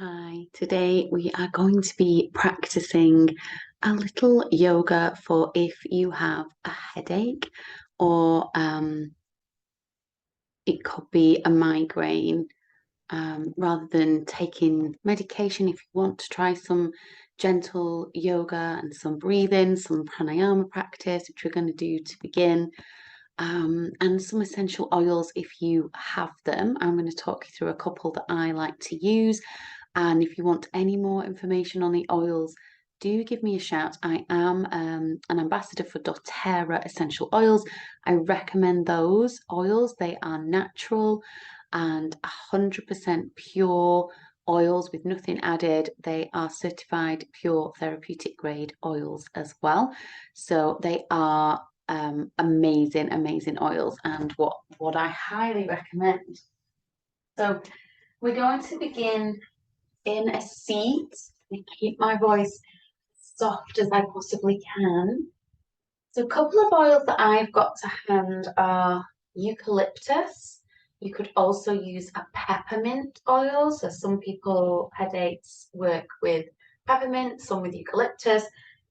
Hi, today we are going to be practicing a little yoga for if you have a headache or it could be a migraine. Rather than taking medication, if you want to try some gentle yoga and some breathing, some pranayama practice, which we're going to do to begin, and some essential oils if you have them. I'm going to talk you through a couple that I like to use. And if you want any more information on the oils, do give me a shout. I am an ambassador for doTERRA essential oils. I recommend those oils. They are natural and 100% pure oils with nothing added. They are certified pure therapeutic grade oils as well. So they are amazing, amazing oils, and what I highly recommend. So we're going to begin in a seat. I keep my voice soft as I possibly can. So a couple of oils that I've got to hand are eucalyptus. You could also use a peppermint oil. So some people, headaches, work with peppermint, some with eucalyptus.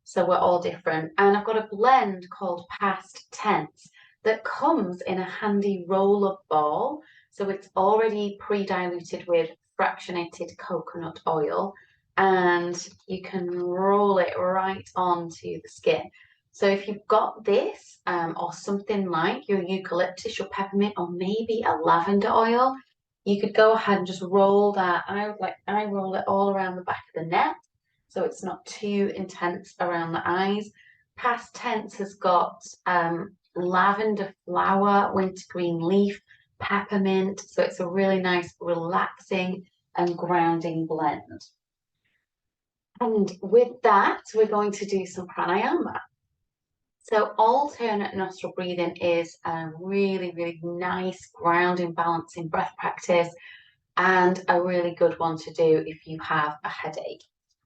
So we're all different. And I've got a blend called Past Tense that comes in a handy roll-up ball. So it's already pre-diluted with fractionated coconut oil, and you can roll it right onto the skin. So if you've got this or something like your eucalyptus, your peppermint, or maybe a lavender oil, you could go ahead and just roll that. I roll it all around the back of the neck, so it's not too intense around the eyes. Past Tense has got lavender flower, wintergreen leaf, peppermint, so it's a really nice, relaxing and grounding blend. And with that, we're going to do some pranayama. So alternate nostril breathing is a really, really nice grounding, balancing breath practice and a really good one to do if you have a headache.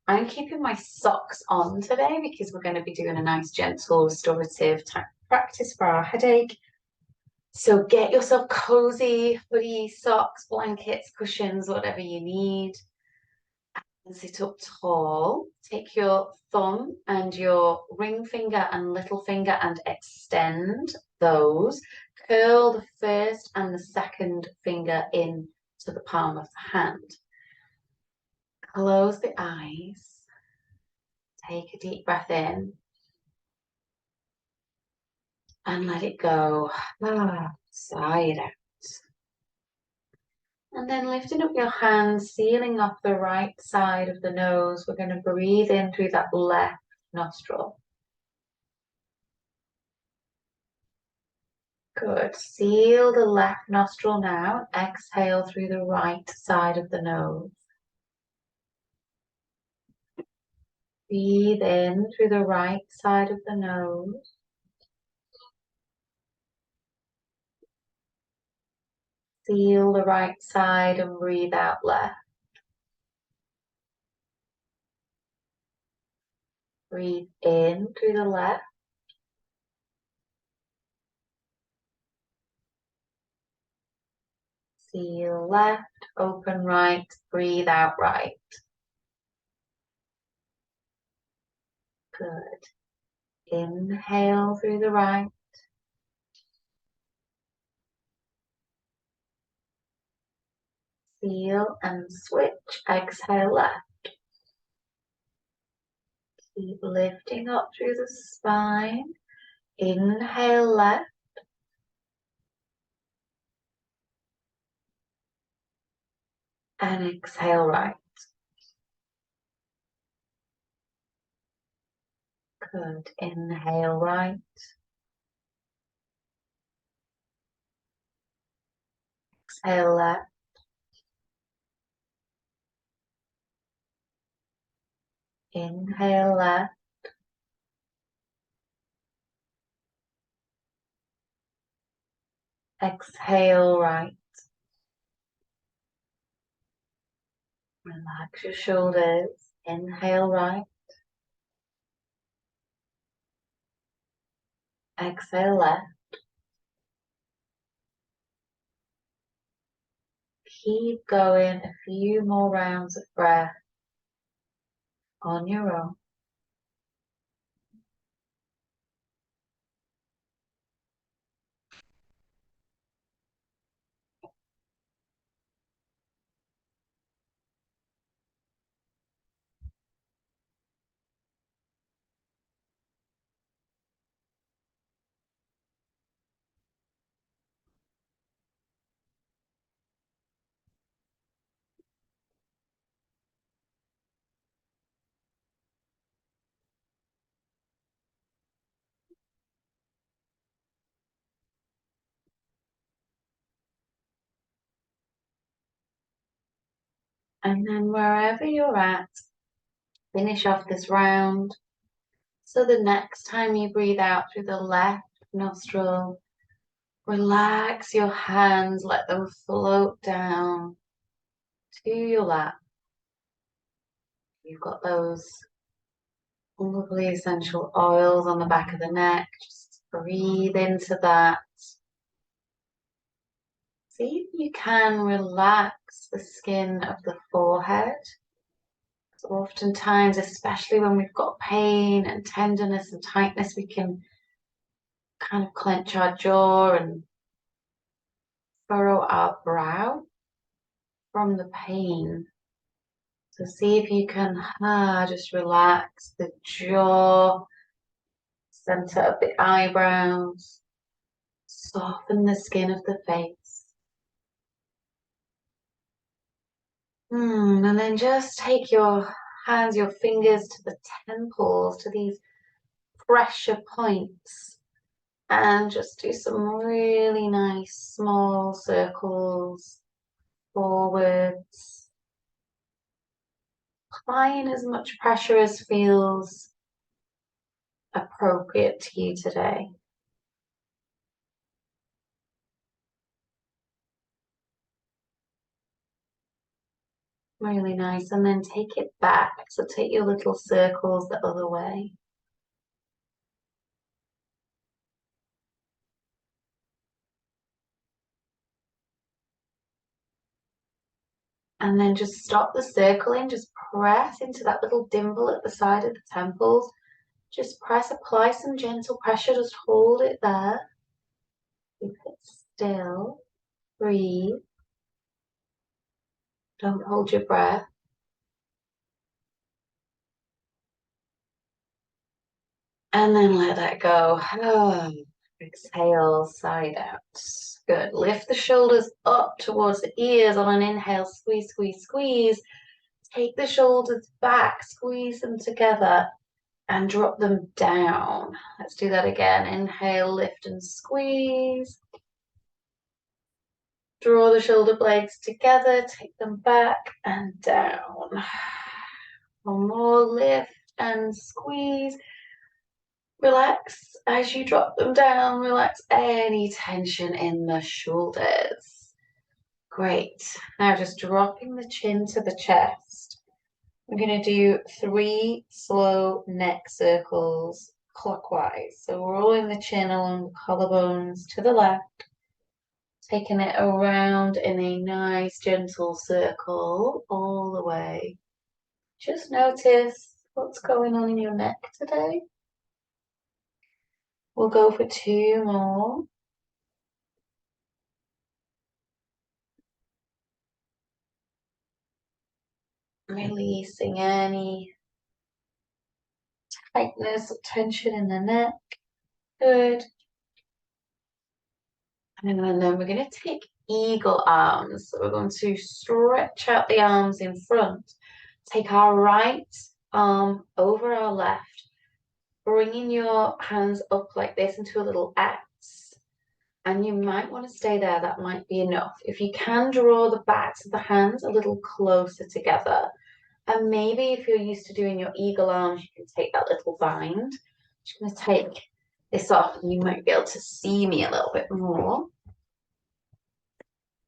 I'm keeping my socks on today because we're going to be doing a nice, gentle, restorative type practice for our headache. So get yourself cozy, hoodie, socks, blankets, cushions, whatever you need. And sit up tall. Take your thumb and your ring finger and little finger and extend those. Curl the first and the second finger in to the palm of the hand. Close the eyes. Take a deep breath in and let it go. Side out. And then lifting up your hands, sealing off the right side of the nose, we're going to breathe in through that left nostril. Good. Seal the left nostril now. Exhale through the right side of the nose. Breathe in through the right side of the nose. Seal the right side and breathe out left. Breathe in through the left. Seal left, open right, breathe out right. Good. Inhale through the right. Seal and switch. Exhale left. Keep lifting up through the spine. Inhale left. And exhale right. Good. Inhale right. Exhale left. Inhale left. Exhale right. Relax your shoulders. Inhale right. Exhale left. keep going a few more rounds of breath on your own. And then wherever you're at, finish off this round. So the next time you breathe out through the left nostril, relax your hands, let them float down to your lap. You've got those lovely essential oils on the back of the neck. Just breathe into that. See if you can relax the skin of the forehead. So oftentimes, especially when we've got pain and tenderness and tightness, we can kind of clench our jaw and furrow our brow from the pain. So see if you can just relax the jaw, center of the eyebrows, soften the skin of the face. And then just take your hands, your fingers to the temples, to these pressure points, and just do some really nice small circles forwards, applying as much pressure as feels appropriate to you today. Really nice. And then take it back. So take your little circles the other way. And then just stop the circling. Just press into that little dimple at the side of the temples. Just press, apply some gentle pressure. Just hold it there. Keep it still. Breathe. Don't hold your breath. And then let that go. Exhale, side out. Good. Lift the shoulders up towards the ears on an inhale. Squeeze, squeeze, squeeze. Take the shoulders back, squeeze them together, and drop them down. Let's do that again. Inhale, lift and squeeze. Draw the shoulder blades together, take them back and down. One more, lift and squeeze. Relax as you drop them down. Relax any tension in the shoulders. Great. Now just dropping the chin to the chest. I'm going to do 3 slow neck circles clockwise. So rolling the chin along the collarbones to the left, taking it around in a nice gentle circle all the way. Just notice what's going on in your neck today. We'll go for 2 more. Releasing any tightness or tension in the neck. Good. And then we're going to take eagle arms. So we're going to stretch out the arms in front. Take our right arm over our left, bringing your hands up like this into a little X. And you might want to stay there. That might be enough. If you can, draw the backs of the hands a little closer together. And maybe if you're used to doing your eagle arms, you can take that little bind. I'm just going to take this off and you might be able to see me a little bit more.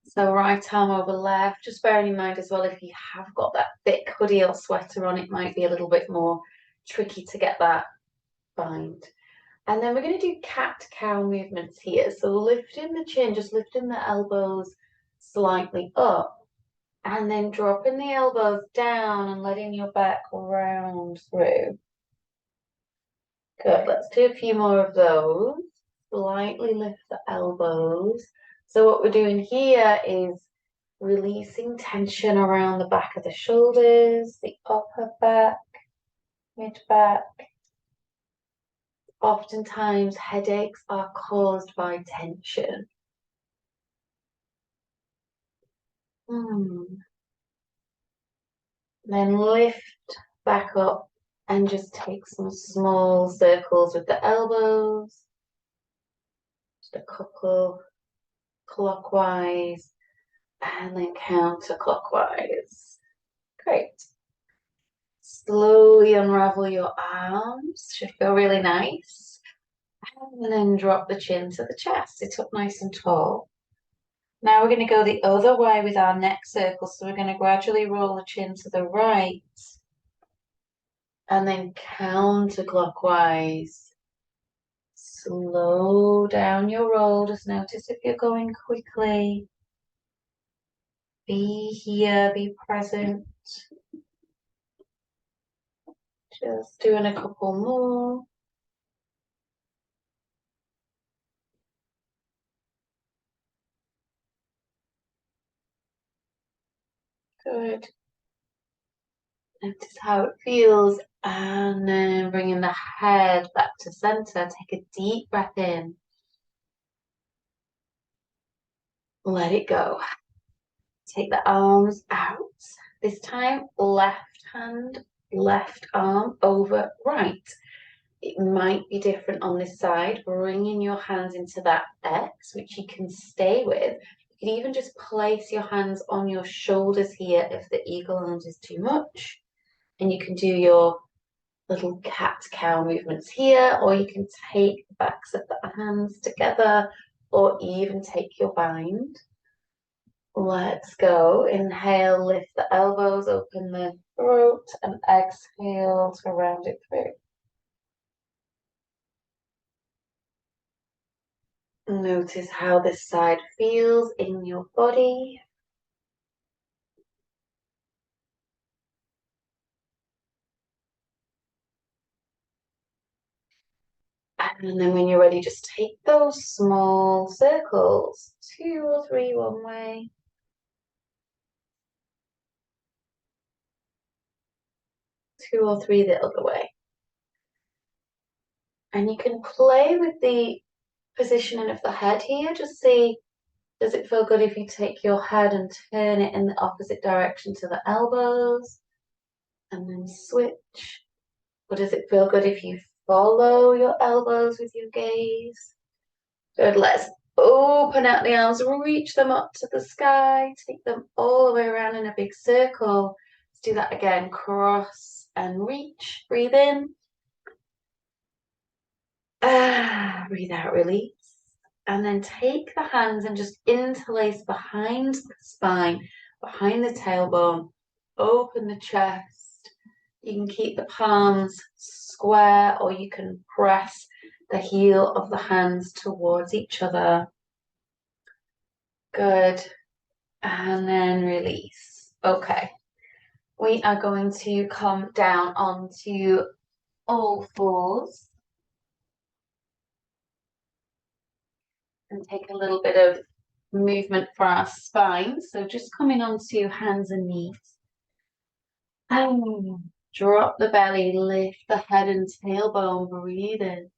So right arm over left, just bearing in mind as well, if you have got that thick hoodie or sweater on, it might be a little bit more tricky to get that bind. And then we're going to do cat-cow movements here. So lifting the chin, just lifting the elbows slightly up. And then dropping the elbows down and letting your back round through. Good. Let's do a few more of those. Slightly lift the elbows. So what we're doing here is releasing tension around the back of the shoulders, the upper back, mid back. Oftentimes headaches are caused by tension. Then lift back up and just take some small circles with the elbows. Just a couple clockwise and then counterclockwise. Great. Slowly unravel your arms. Should feel really nice. And then drop the chin to the chest. Sit up nice and tall. Now we're going to go the other way with our neck circle. So we're going to gradually roll the chin to the right. And then counterclockwise. Slow down your roll. Just notice if you're going quickly. Be here, be present. Just doing a couple more. Good. Notice how it feels. And then bringing the head back to center. Take a deep breath in. Let it go. Take the arms out. This time, left hand, left arm over right. It might be different on this side. Bringing your hands into that X, which you can stay with. You can even just place your hands on your shoulders here if the eagle arms is too much. And you can do your little cat-cow movements here, or you can take the backs of the hands together, or even take your bind. Let's go. Inhale, lift the elbows, open the throat, and exhale to round it through. Notice how this side feels in your body. And then when you're ready, just take those small circles, 2 or 3 one way, 2 or 3 the other way. And you can play with the positioning of the head here. Just see, does it feel good if you take your head and turn it in the opposite direction to the elbows and then switch? Or does it feel good if you follow your elbows with your gaze? Good, let's open out the arms, reach them up to the sky, take them all the way around in a big circle. Let's do that again, cross and reach, breathe in. Breathe out, release. And then take the hands and just interlace behind the spine, behind the tailbone, open the chest. You can keep the palms square or you can press the heel of the hands towards each other. Good. And then release. Okay. We are going to come down onto all fours and take a little bit of movement for our spine. So just coming onto hands and knees. And drop the belly, lift the head and tailbone, breathe in.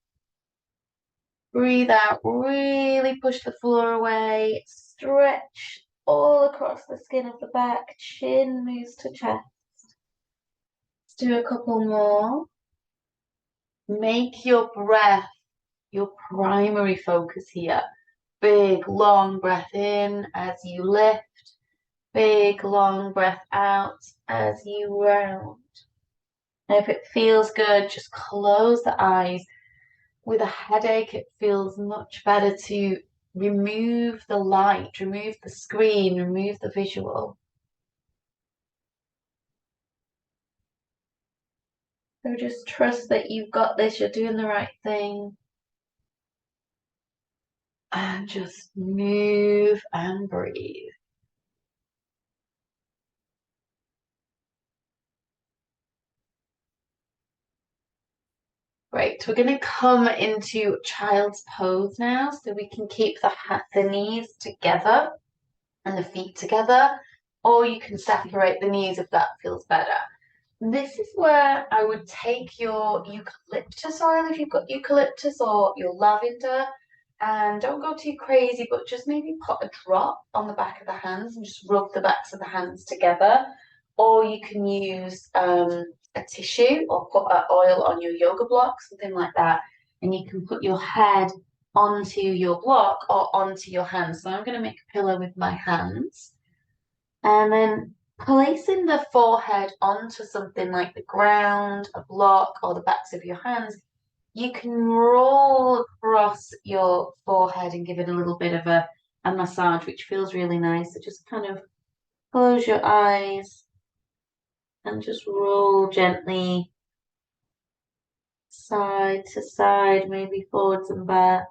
Breathe out, really push the floor away, stretch all across the skin of the back, chin moves to chest. Let's do a couple more. Make your breath your primary focus here. Big, long breath in as you lift. Big, long breath out as you round. And if it feels good, just close the eyes. With a headache, it feels much better to remove the light, remove the screen, remove the visual. So just trust that you've got this, you're doing the right thing. And just move and breathe. Great. We're going to come into child's pose now, so we can keep the knees together and the feet together, or you can separate the knees if that feels better. This is where I would take your eucalyptus oil if you've got eucalyptus or your lavender, and don't go too crazy, but just maybe put a drop on the back of the hands and just rub the backs of the hands together. Or you can use a tissue or put oil on your yoga block, something like that, and you can put your head onto your block or onto your hands. So I'm going to make a pillow with my hands. And then placing the forehead onto something like the ground, a block, or the backs of your hands, you can roll across your forehead and give it a little bit of a massage, which feels really nice. So just kind of close your eyes and just roll gently side to side, maybe forwards and back.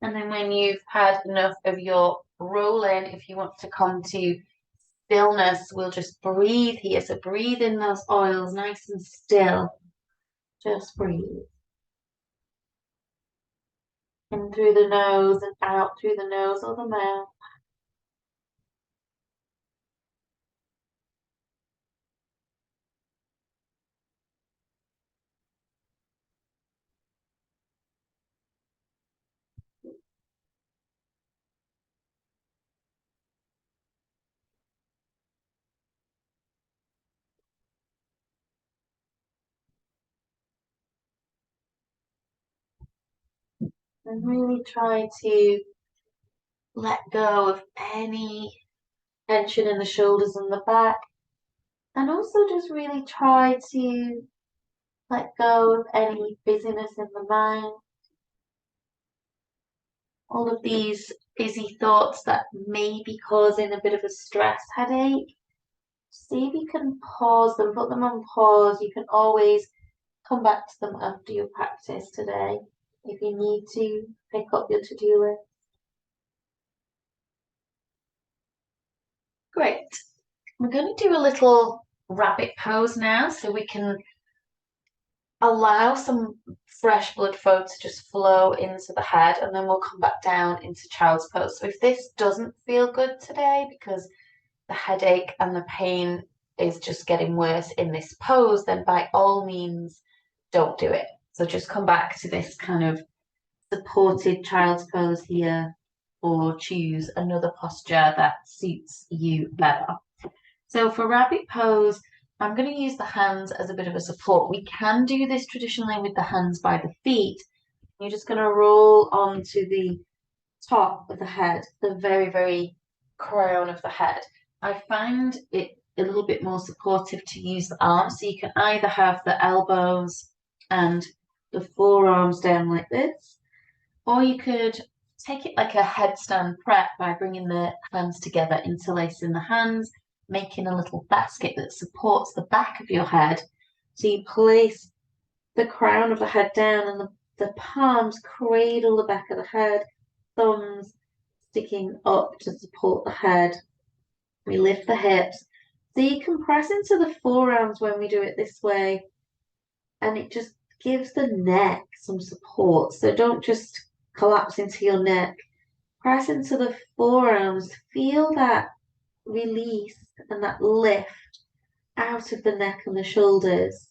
And then when you've had enough of your rolling, if you want to come to stillness, we'll just breathe here. So breathe in those oils nice and still. Just breathe. In through the nose and out through the nose or the mouth. And really try to let go of any tension in the shoulders and the back. And also just really try to let go of any busyness in the mind. All of these busy thoughts that may be causing a bit of a stress headache. See if you can pause them, put them on pause. You can always come back to them after your practice today if you need to pick up your to-do list. Great. We're going to do a little rabbit pose now so we can allow some fresh blood flow to just flow into the head, and then we'll come back down into child's pose. So if this doesn't feel good today because the headache and the pain is just getting worse in this pose, then by all means, don't do it. So just come back to this kind of supported child's pose here, or choose another posture that suits you better. So for rabbit pose, I'm going to use the hands as a bit of a support. We can do this traditionally with the hands by the feet. You're just going to roll onto the top of the head, the very, very crown of the head. I find it a little bit more supportive to use the arms. So you can either have the elbows and the forearms down like this, or you could take it like a headstand prep by bringing the hands together, interlacing the hands, making a little basket that supports the back of your head. So you place the crown of the head down and the palms cradle the back of the head, thumbs sticking up to support the head. We lift the hips. So you can press into the forearms when we do it this way, and it just gives the neck some support. So don't just collapse into your neck. Press into the forearms. Feel that release and that lift out of the neck and the shoulders.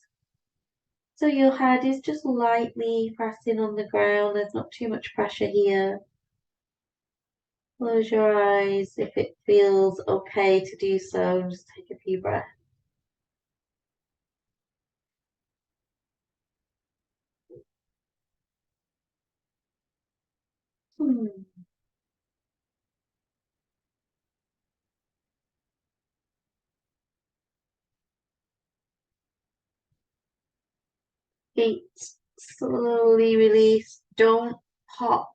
So your head is just lightly pressing on the ground. There's not too much pressure here. Close your eyes if it feels okay to do so. Just take a few breaths. Feet slowly release. Don't pop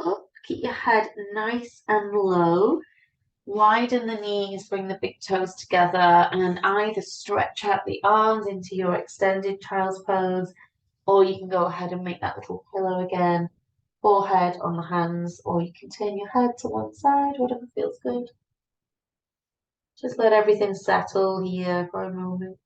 up. Keep your head nice and low. Widen the knees, bring the big toes together, and either stretch out the arms into your extended child's pose, or you can go ahead and make that little pillow again. forehead on the hands, or you can turn your head to one side, whatever feels good. Just let everything settle here for a moment.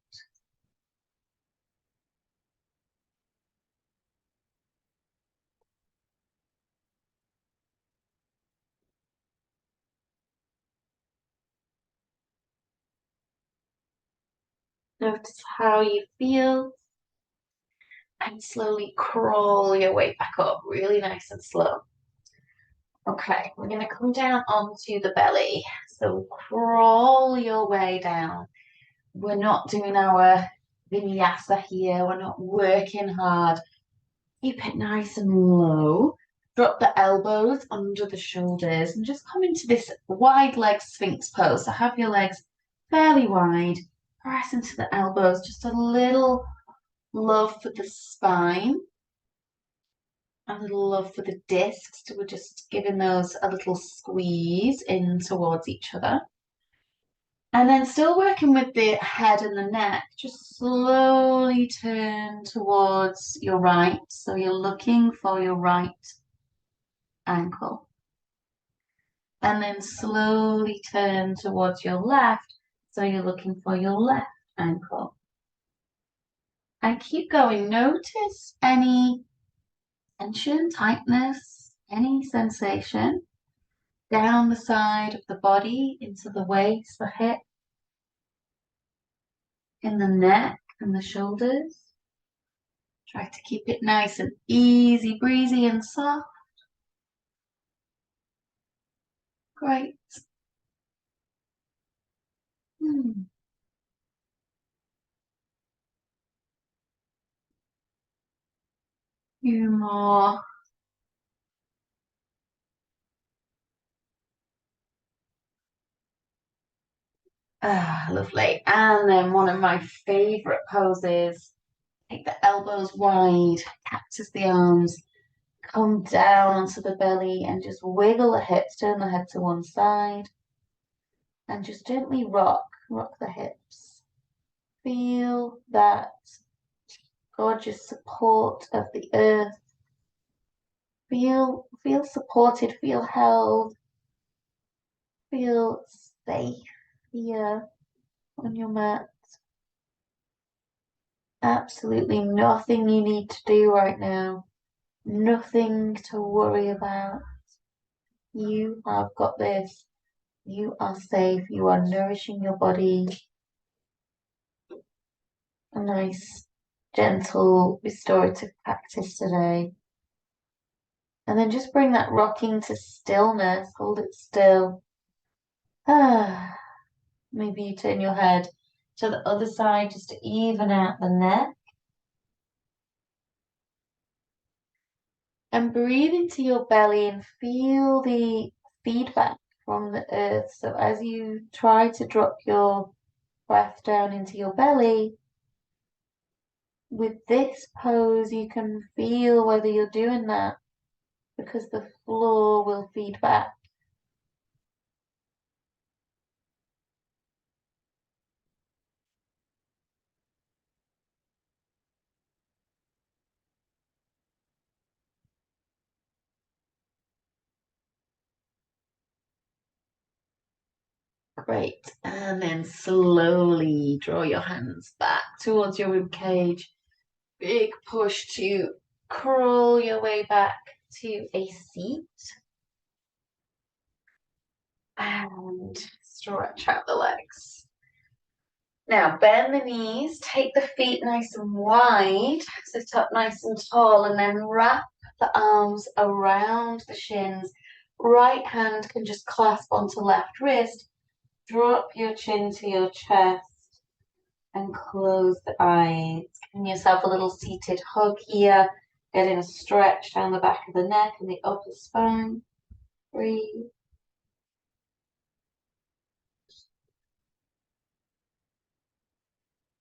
Notice how you feel and slowly crawl your way back up, really nice and slow. Okay, we're going to come down onto the belly. So crawl your way down. We're not doing our vinyasa here. We're not working hard. Keep it nice and low. Drop the elbows under the shoulders and just come into this wide leg sphinx pose. So have your legs fairly wide. Press into the elbows. Just a little love for the spine. A little love for the discs. So we're just giving those a little squeeze in towards each other. And then still working with the head and the neck, just slowly turn towards your right. So you're looking for your right ankle. And then slowly turn towards your left. So you're looking for your left ankle. And keep going. Notice any tension, tightness, any sensation down the side of the body, into the waist, the hip, in the neck and the shoulders. Try to keep it nice and easy, breezy and soft. Great. Hmm. Few more. Ah, lovely. And then one of my favorite poses. Take the elbows wide, cactus the arms, come down onto the belly and just wiggle the hips, turn the head to one side and just gently rock the hips. Feel that gorgeous support of the earth. Feel supported, feel held, feel safe here on your mat. Absolutely nothing you need to do right now. Nothing to worry about. You have got this. You are safe. You are nourishing your body. A nice, gentle, restorative practice today. And then just bring that rocking to stillness. Hold it still. Ah, maybe you turn your head to the other side just to even out the neck. And breathe into your belly and feel the feedback from the earth. So as you try to drop your breath down into your belly, with this pose, you can feel whether you're doing that because the floor will feed back. Great. And then slowly draw your hands back towards your rib cage. Big push to crawl your way back to a seat. And stretch out the legs. Now bend the knees, take the feet nice and wide, sit up nice and tall, and then wrap the arms around the shins. Right hand can just clasp onto left wrist. Drop your chin to your chest and close the eyes. Giving yourself a little seated hug here, getting a stretch down the back of the neck and the upper spine. Breathe.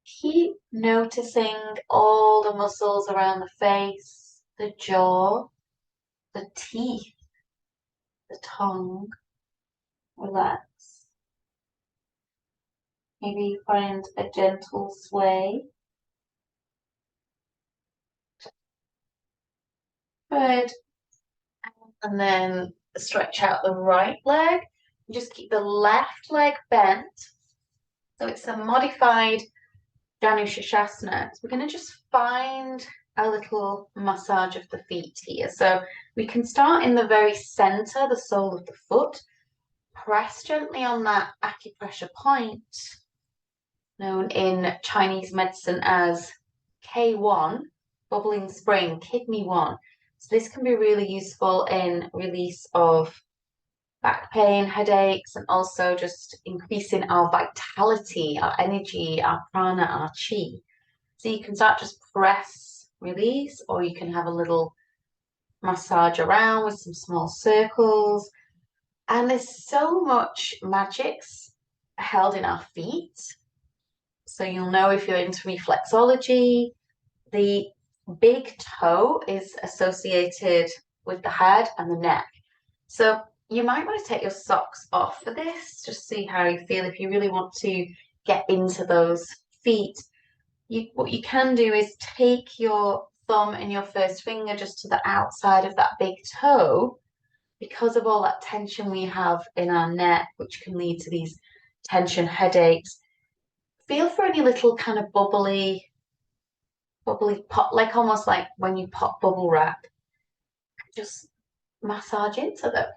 Keep noticing all the muscles around the face, the jaw, the teeth, the tongue. Relax. Maybe you find a gentle sway. Good. And then stretch out the right leg. Just keep the left leg bent. So it's a modified Janu Shashasana. So we're going to just find a little massage of the feet here. So we can start in the very center, the sole of the foot. Press gently on that acupressure point, known in Chinese medicine as K1, bubbling spring, kidney 1. So this can be really useful in release of back pain, headaches, and also just increasing our vitality, our energy, our prana, our chi. So you can start just press, release, or you can have a little massage around with some small circles. And there's so much magics held in our feet. So you'll know if you're into reflexology, the big toe is associated with the head and the neck. So you might want to take your socks off for this, just see how you feel if you really want to get into those feet. What you can do is take your thumb and your first finger just to the outside of that big toe because of all that tension we have in our neck, which can lead to these tension headaches. Feel for any little kind of bubbly pop, like almost like when you pop bubble wrap, just massage into them.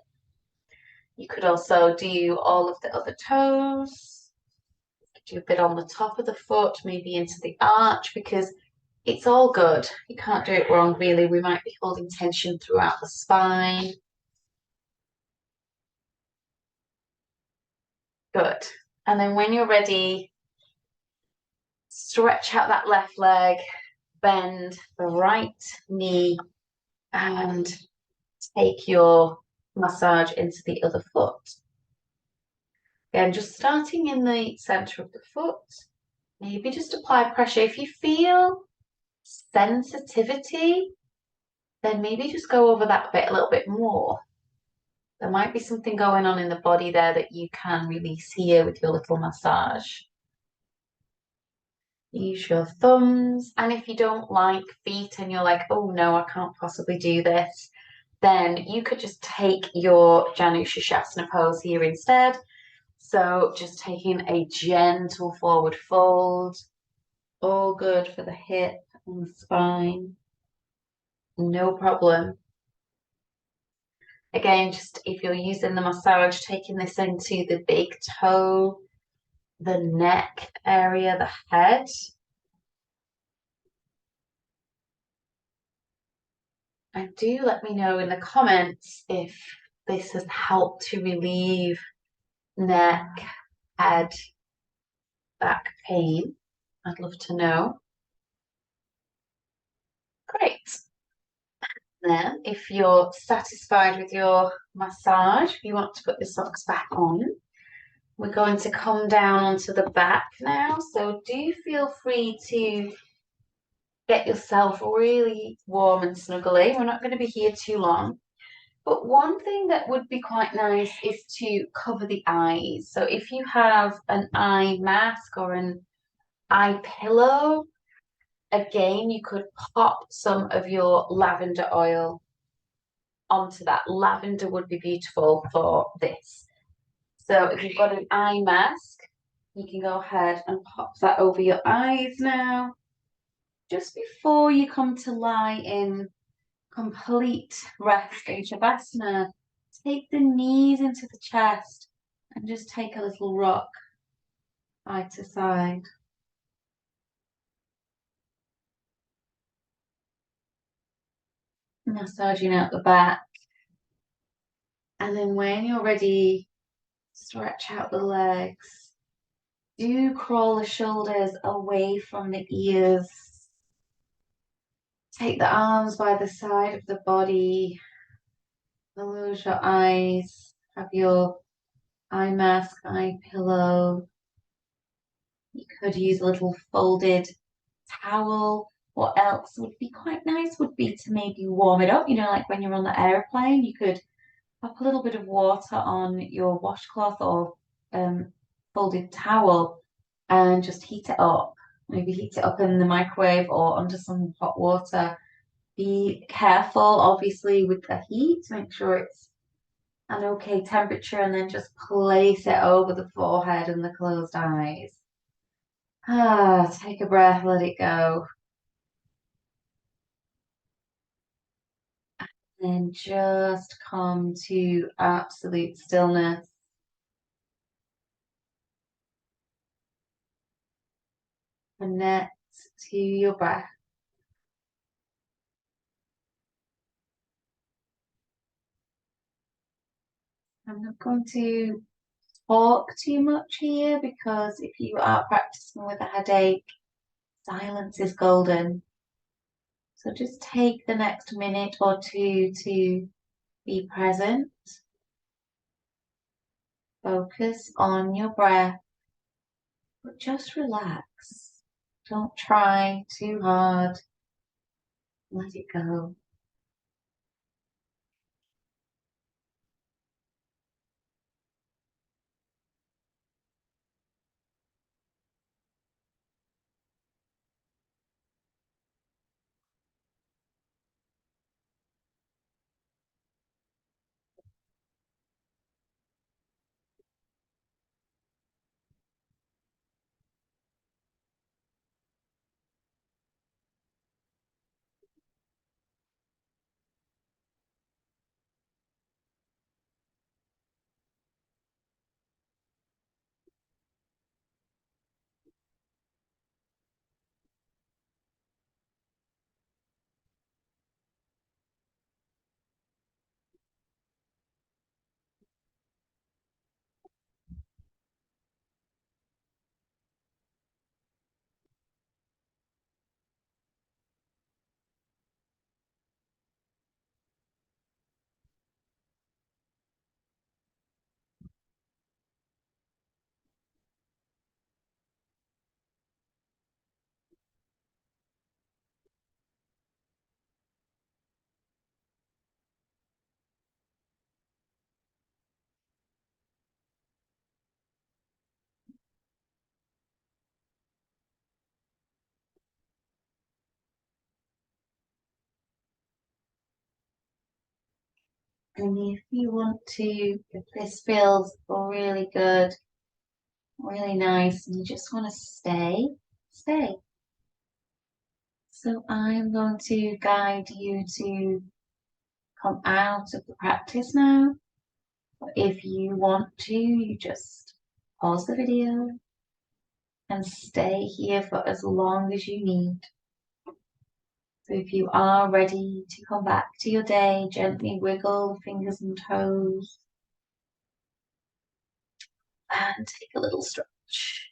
You could also do all of the other toes, do a bit on the top of the foot, maybe into the arch, because it's all good. You can't do it wrong, really. We might be holding tension throughout the spine. Good. And then when you're ready, stretch out that left leg, bend the right knee, and take your massage into the other foot. Again, just starting in the center of the foot. Maybe just apply pressure. If you feel sensitivity, then maybe just go over that bit a little bit more. There might be something going on in the body there that you can release here with your little massage. Use your thumbs. And if you don't like feet and you're like, oh no, I can't possibly do this, then you could just take your Janu Shashasana pose here instead. So just taking a gentle forward fold, all good for the hip and the spine. No problem. Again, just if you're using the massage, taking this into the big toe, the neck area, the head. And do let me know in the comments if this has helped to relieve neck, head, back pain. I'd love to know. Great. Then, if you're satisfied with your massage, you want to put the socks back on. We're going to come down onto the back now. So do feel free to get yourself really warm and snuggly. We're not going to be here too long. But one thing that would be quite nice is to cover the eyes. So if you have an eye mask or an eye pillow, again, you could pop some of your lavender oil onto that. Lavender would be beautiful for this. So if you've got an eye mask, you can go ahead and pop that over your eyes now. Just before you come to lie in complete rest in Shavasana, take the knees into the chest and just take a little rock side to side. Massaging out the back. And then when you're ready, stretch out the legs. Do crawl the shoulders away from the ears. Take the arms by the side of the body. Close your eyes. Have your eye mask, eye pillow. You could use a little folded towel. What else would be quite nice would be to maybe warm it up. You know, like when you're on the airplane, you could pop a little bit of water on your washcloth or folded towel and just heat it up. Maybe heat it up in the microwave or under some hot water Be careful, obviously, with the heat. Make sure it's an okay temperature and then just place it over the forehead and the closed eyes. Take a breath, let it go. Then just come to absolute stillness. Connect to your breath. I'm not going to talk too much here because if you are practicing with a headache, silence is golden. So just take the next minute or two to be present. Focus on your breath, but just relax. Don't try too hard. Let it go. And if you want to, if this feels really good, really nice, and you just want to stay, stay. So I'm going to guide you to come out of the practice now. If you want to, you just pause the video and stay here for as long as you need. So if you are ready to come back to your day, gently wiggle the fingers and toes and take a little stretch.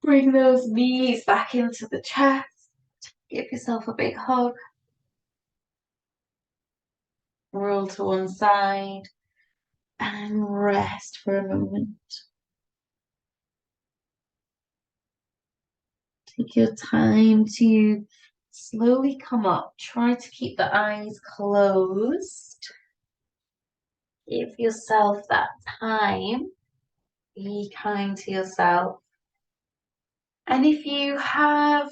Bring those knees back into the chest. Give yourself a big hug. Roll to one side and rest for a moment. Take your time to slowly come up. Try to keep the eyes closed. Give yourself that time. Be kind to yourself. And if you have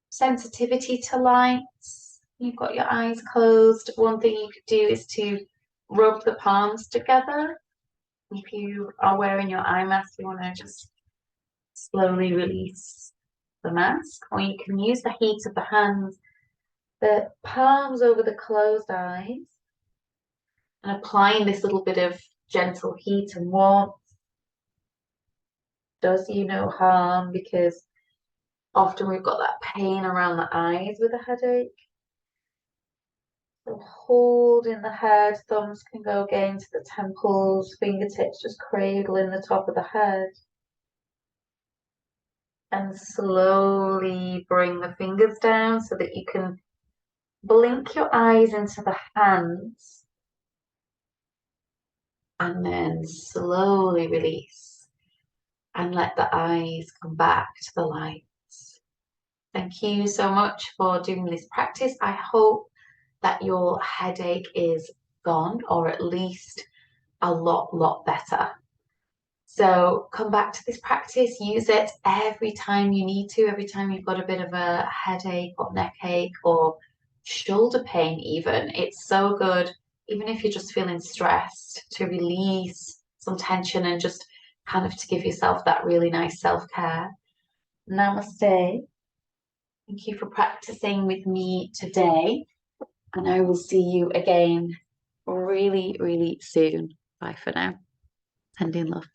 sensitivity to lights, you've got your eyes closed, one thing you could do is to rub the palms together. If you are wearing your eye mask, you want to just slowly release the mask, or you can use the heat of the hands, the palms over the closed eyes, and applying this little bit of gentle heat and warmth does you no harm because often we've got that pain around the eyes with a headache. So hold in the head, thumbs can go again to the temples, fingertips just cradling the top of the head. And slowly bring the fingers down so that you can blink your eyes into the hands and then slowly release and let the eyes come back to the lights. Thank you so much for doing this practice. I hope that your headache is gone or at least a lot better. So come back to this practice, use it every time you need to, every time you've got a bit of a headache or neck ache or shoulder pain even. It's so good, even if you're just feeling stressed, to release some tension and just kind of to give yourself that really nice self-care. Namaste. Thank you for practicing with me today, and I will see you again really, really soon. Bye for now. Sending love.